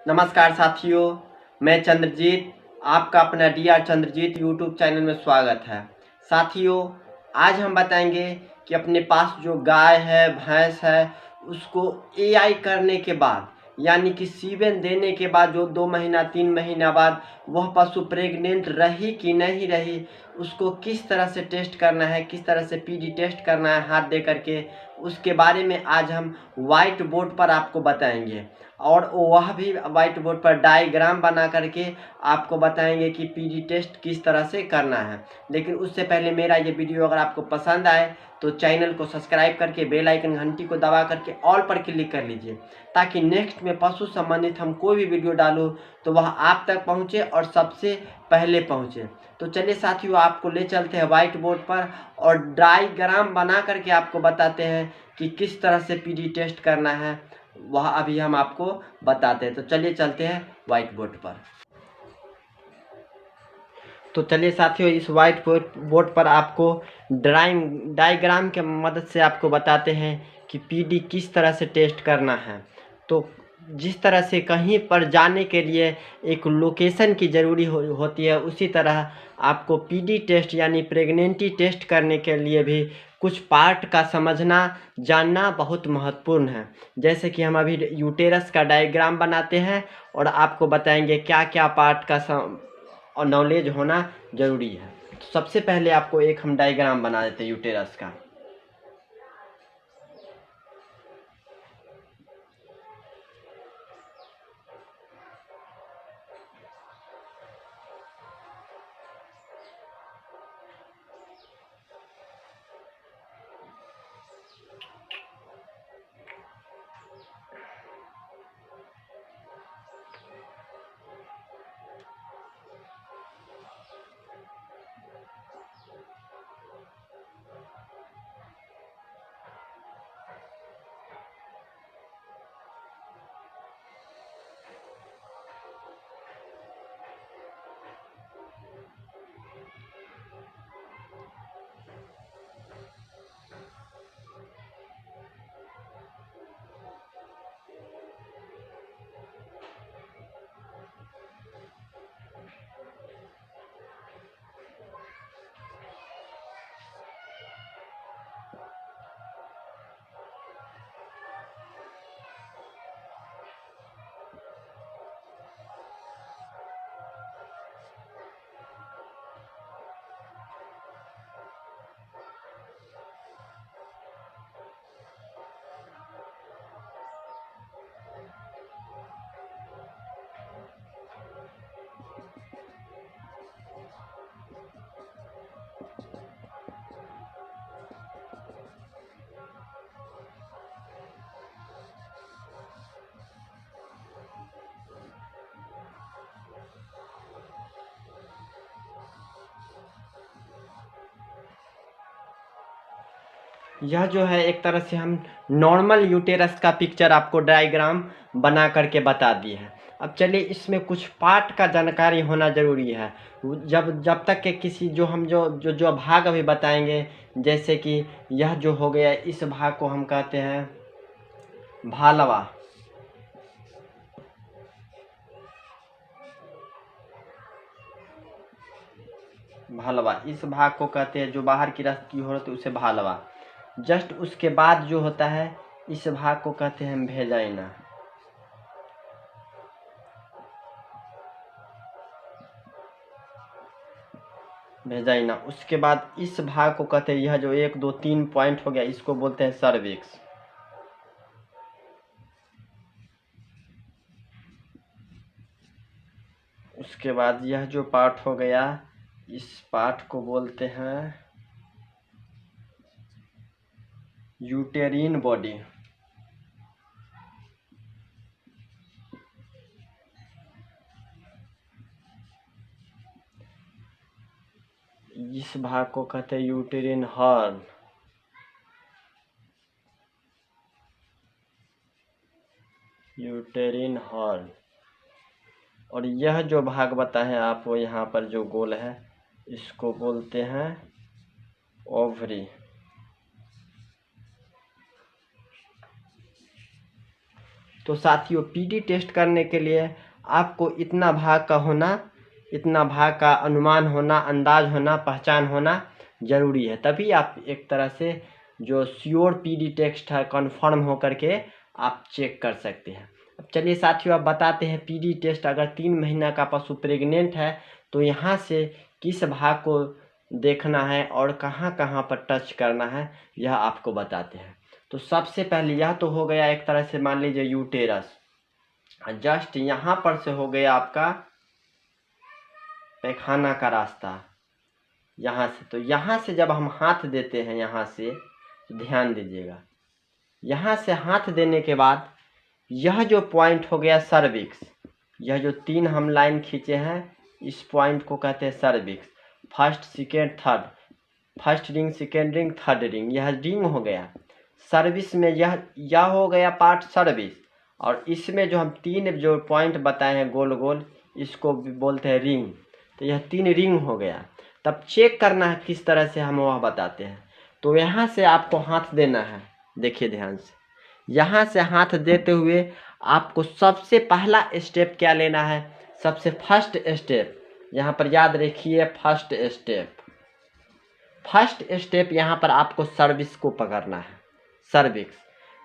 नमस्कार साथियों, मैं चंद्रजीत, आपका अपना DR चंद्रजीत यूट्यूब चैनल में स्वागत है। साथियों, आज हम बताएंगे कि अपने पास जो गाय है, भैंस है, उसको AI करने के बाद यानी कि सीमेन देने के बाद जो 2 महीना 3 महीना बाद वह पशु प्रेग्नेंट रही कि नहीं रही, उसको किस तरह से टेस्ट करना है, किस तरह से PD टेस्ट करना है हाथ दे करके, उसके बारे में आज हम व्हाइट बोर्ड पर आपको बताएंगे। और वह भी व्हाइट बोर्ड पर डायग्राम बना करके आपको बताएंगे कि PD टेस्ट किस तरह से करना है। लेकिन उससे पहले मेरा ये वीडियो अगर आपको पसंद आए तो चैनल को सब्सक्राइब करके बेल आइकन घंटी को दबा करके ऑल पर क्लिक कर लीजिए, ताकि नेक्स्ट में पशु संबंधित हम कोई भी वीडियो डालूँ तो वह आप तक पहुँचे और सबसे पहले पहुँचे। तो चलिए साथियों, आपको ले चलते हैं व्हाइट बोर्ड पर और डायग्राम बना करके आपको बताते हैं कि किस तरह से PD टेस्ट करना है, वह अभी हम आपको बताते हैं। तो चलिए चलते हैं व्हाइट बोर्ड पर। तो चलिए साथियों, इस व्हाइट बोर्ड पर आपको डायग्राम के मदद से आपको बताते हैं कि PD किस तरह से टेस्ट करना है। तो जिस तरह से कहीं पर जाने के लिए एक लोकेशन की ज़रूरी होती है, उसी तरह आपको PD टेस्ट यानी प्रेगनेंसी टेस्ट करने के लिए भी कुछ पार्ट का समझना जानना बहुत महत्वपूर्ण है। जैसे कि हम अभी यूटेरस का डायग्राम बनाते हैं और आपको बताएंगे क्या क्या पार्ट का और नॉलेज होना ज़रूरी है। तो सबसे पहले आपको एक हम डायग्राम बना देते हैं यूटेरस का। यह जो है एक तरह से हम नॉर्मल यूटेरस का पिक्चर आपको डायग्राम बना करके बता दिए हैं। अब चलिए, इसमें कुछ पार्ट का जानकारी होना ज़रूरी है। जब तक कि किसी जो हम जो भाग अभी बताएंगे, जैसे कि यह जो हो गया, इस भाग को हम कहते हैं भालवा। भालवा इस भाग को कहते हैं, जो बाहर की रस की हो रही है उसे भालवा। जस्ट उसके बाद जो होता है, इस भाग को कहते हैं भेजाइना। भेजाइना उसके बाद इस भाग को कहते हैं, यह जो 1 2 3 पॉइंट हो गया, इसको बोलते हैं सर्विक्स। उसके बाद यह जो पार्ट हो गया, इस पार्ट को बोलते हैं यूटेरिन बॉडी। इस भाग को कहते हैं यूटेरिन हॉर्न। यूटेरिन हॉर्न। और यह जो भाग बताएं आपको यहाँ पर जो गोल है, इसको बोलते हैं ओवरी। तो साथियों पीडी टेस्ट करने के लिए आपको इतना भाग का अनुमान होना, अंदाज होना, पहचान होना ज़रूरी है, तभी आप एक तरह से जो श्योर पीडी टेस्ट है कन्फर्म होकर के आप चेक कर सकते हैं। अब चलिए साथियों आप बताते हैं पीडी टेस्ट अगर 3 महीना का पशु प्रेग्नेंट है तो यहाँ से किस भाग को देखना है और कहाँ कहाँ पर टच करना है यह आपको बताते हैं। तो सबसे पहले यह तो हो गया एक तरह से मान लीजिए यूटेरस, जस्ट यहाँ पर से हो गया आपका पैखाना का रास्ता यहाँ से। तो यहाँ से जब हम हाथ देते हैं यहाँ से, तो ध्यान दीजिएगा, यहाँ से हाथ देने के बाद यह जो पॉइंट हो गया सर्विक्स, यह जो 3 हम लाइन खींचे हैं इस पॉइंट को कहते हैं cervix. First second third, first ring second ring third ring, यह रिंग हो गया। सर्विस में यह हो गया पार्ट सर्विस, और इसमें जो हम 3 जो पॉइंट बताए हैं गोल गोल, इसको भी बोलते हैं रिंग। तो यह 3 रिंग हो गया। तब चेक करना है किस तरह से हम वह बताते हैं। तो यहाँ से आपको हाथ देना है, देखिए ध्यान से, यहाँ से हाथ देते हुए आपको सबसे पहला स्टेप क्या लेना है, सबसे फर्स्ट स्टेप यहाँ पर याद रखिए, फर्स्ट स्टेप यहाँ पर आपको सर्विक्स को पकड़ना है। सर्विक्स,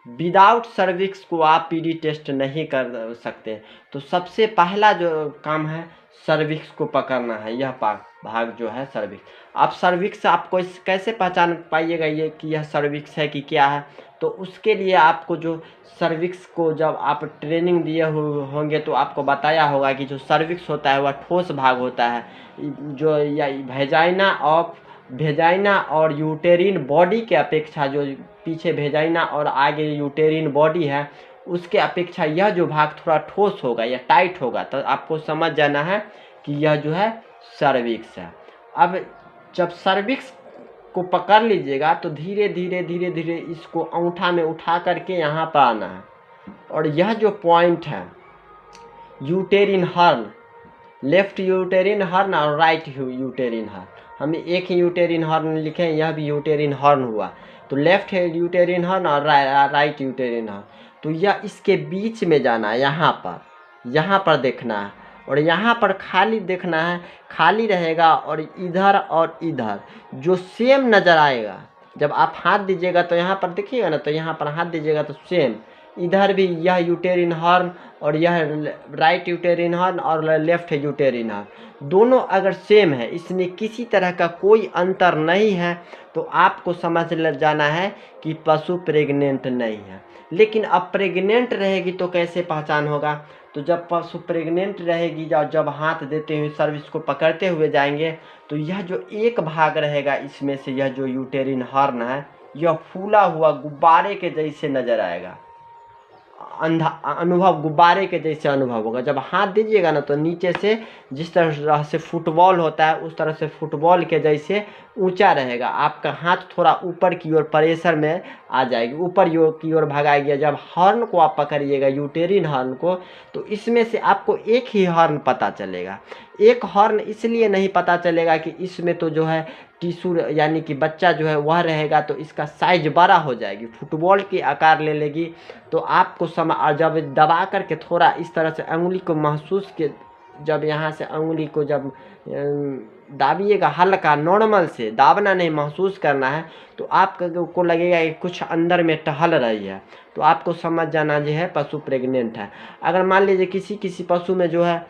विदाउट सर्विक्स को आप पीडी टेस्ट नहीं कर सकते। तो सबसे पहला जो काम है सर्विक्स को पकड़ना है, यह भाग जो है सर्विक्स। आप सर्विक्स आपको कैसे पहचान पाइएगा ये कि यह सर्विक्स है कि क्या है, तो उसके लिए आपको जो सर्विक्स को जब आप ट्रेनिंग दिए होंगे तो आपको बताया होगा कि जो सर्विक्स होता है वह ठोस भाग होता है, जो या भेजाइना और यूटेरिन बॉडी के अपेक्षा, जो पीछे भेजाइना और आगे यूटेरिन बॉडी है उसके अपेक्षा यह जो भाग थोड़ा ठोस होगा या टाइट होगा, तो आपको समझ जाना है कि यह जो है सर्विक्स है। अब जब सर्विक्स को पकड़ लीजिएगा तो धीरे धीरे इसको अंगूठा में उठा करके यहाँ पर आना है, और यह जो पॉइंट है यूटेरिन हॉर्न, लेफ्ट यूटेरिन हॉर्न और राइट यूटेरिन हॉर्न, हम एक ही यूटेरिन हॉर्न लिखे हैं, यह भी यूटेरिन हॉर्न हुआ। तो लेफ्ट है यूटेरिन हॉर्न और राइट यूटेरिन हॉर्न, तो यह इसके बीच में जाना है, यहाँ पर देखना है, और यहाँ पर खाली देखना है, खाली रहेगा, और इधर जो सेम नज़र आएगा। जब आप हाथ दीजिएगा तो यहाँ पर देखिएगा ना, तो यहाँ पर हाथ दीजिएगा तो सेम, इधर भी यह यूटेरिन हॉर्न और यह राइट यूटेरिन हॉर्न और लेफ्ट यूटेरिन हॉर्न, दोनों अगर सेम है, इसमें किसी तरह का कोई अंतर नहीं है, तो आपको समझ जाना है कि पशु प्रेग्नेंट नहीं है। लेकिन अब प्रेग्नेंट रहेगी तो कैसे पहचान होगा, तो जब पशु प्रेग्नेंट रहेगी, जब हाथ देते हुए सर्विस को पकड़ते हुए जाएंगे, तो यह जो एक भाग रहेगा इसमें से, यह जो यूटेरिन हॉर्न है, यह फूला हुआ गुब्बारे के जैसे नजर आएगा, अनुभव गुब्बारे के जैसे अनुभव होगा। जब हाथ दीजिएगा ना तो नीचे से जिस तरह से फुटबॉल होता है उस तरह से फुटबॉल के जैसे ऊंचा रहेगा, आपका हाथ थोड़ा ऊपर की ओर प्रेशर में आ जाएगी, ऊपर की ओर भगाएगी। जब हॉर्न को आप पकड़िएगा, यूटेरिन हॉर्न को, तो इसमें से आपको एक ही हॉर्न पता चलेगा। एक हॉर्न इसलिए नहीं पता चलेगा कि इसमें तो जो है टिश्यू यानी कि बच्चा जो है वह रहेगा, तो इसका साइज बड़ा हो जाएगी, फुटबॉल की आकार ले लेगी। तो आपको जब दबा करके थोड़ा इस तरह से अंगुली को महसूस के, जब यहाँ से अंगुली को जब दाबिएगा, हल्का नॉर्मल से दाबना नहीं, महसूस करना है, तो आपको लगेगा कि कुछ अंदर में टहल रही है, तो आपको समझ जाना जो है पशु प्रेग्नेंट है। अगर मान लीजिए किसी पशु में जो है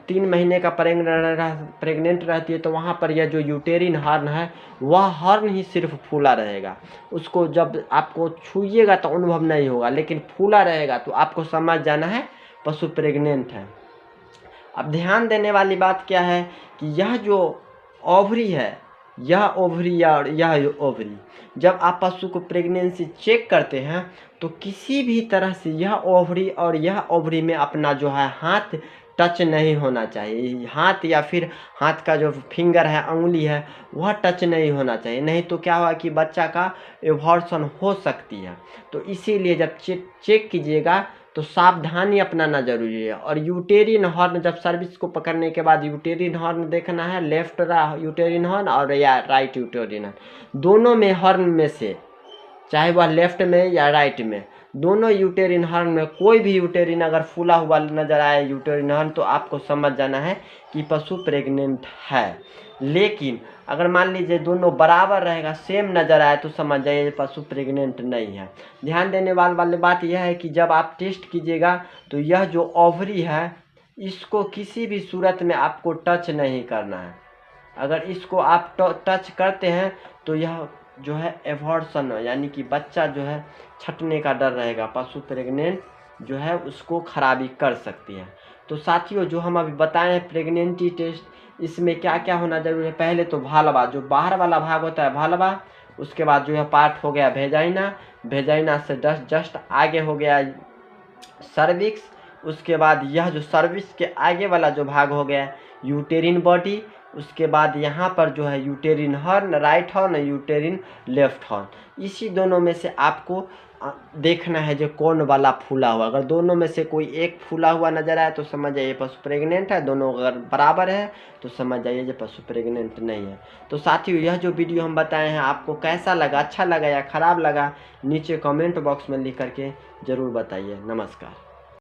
3 महीने का प्रेग्नेंट रहती है, तो वहाँ पर यह जो यूटेरिन हॉर्न है वह हॉर्न ही सिर्फ फूला रहेगा, उसको जब आपको छूइएगा तो अनुभव नहीं होगा, लेकिन फूला रहेगा, तो आपको समझ जाना है पशु प्रेग्नेंट है। अब ध्यान देने वाली बात क्या है कि यह जो ओवरी है, यह ओवरी और यह ओवरी, जब आप पशु को प्रेगनेंसी चेक करते हैं तो किसी भी तरह से यह ओवरी और यह ओवरी में अपना जो है हाथ टच नहीं होना चाहिए। हाथ या फिर हाथ का जो फिंगर है, अंगुली है, वह टच नहीं होना चाहिए, नहीं तो क्या होगा कि बच्चा का एबॉर्शन हो सकती है। तो इसीलिए जब चेक कीजिएगा तो सावधानी अपनाना जरूरी है। और यूटेरिन हॉर्न जब सर्विस को पकड़ने के बाद यूटेरिन हॉर्न देखना है, लेफ्ट यूटेरिन हॉर्न और या राइट यूटेरिन हॉर्न, दोनों में हॉर्न में से, चाहे वह लेफ्ट में या राइट में, दोनों यूटेरिन हॉर्न में कोई भी यूटेरिन अगर फूला हुआ नजर आए यूटेरिन हॉर्न, तो आपको समझ जाना है कि पशु प्रेग्नेंट है। लेकिन अगर मान लीजिए दोनों बराबर रहेगा, सेम नज़र आए, तो समझ जाइए पशु प्रेग्नेंट नहीं है। ध्यान देने वाली बात यह है कि जब आप टेस्ट कीजिएगा तो यह जो ओवरी है इसको किसी भी सूरत में आपको टच नहीं करना है। अगर इसको आप टच करते हैं तो यह जो है एबॉर्शन, यानी कि बच्चा जो है छटने का डर रहेगा, पशु प्रेग्नेंट जो है उसको खराबी कर सकती है। तो साथियों, जो हम अभी बताए हैं प्रेगनेंटी टेस्ट, इसमें क्या क्या होना जरूरी है। पहले तो भालवा, जो बाहर वाला भाग होता है भालवा, उसके बाद जो है पार्ट हो गया भेजाइना, भेजाइना से जस्ट आगे हो गया सर्विक्स, उसके बाद यह जो सर्विक्स के आगे वाला जो भाग हो गया यूटेरिन बॉडी, उसके बाद यहाँ पर जो है यूटेरिन horn right horn, यूटेरिन left horn. इसी दोनों में से आपको देखना है जो कौन वाला फूला हुआ। अगर दोनों में से कोई एक फूला हुआ नजर आए तो समझ जाइए पशु प्रेग्नेंट है। दोनों अगर बराबर है तो समझ जाइए जो पशु प्रेग्नेंट नहीं है। तो साथियों, यह जो वीडियो हम बताए हैं आपको कैसा लगा, अच्छा लगा या ख़राब लगा, नीचे कमेंट बॉक्स में लिख करके ज़रूर बताइए। नमस्कार।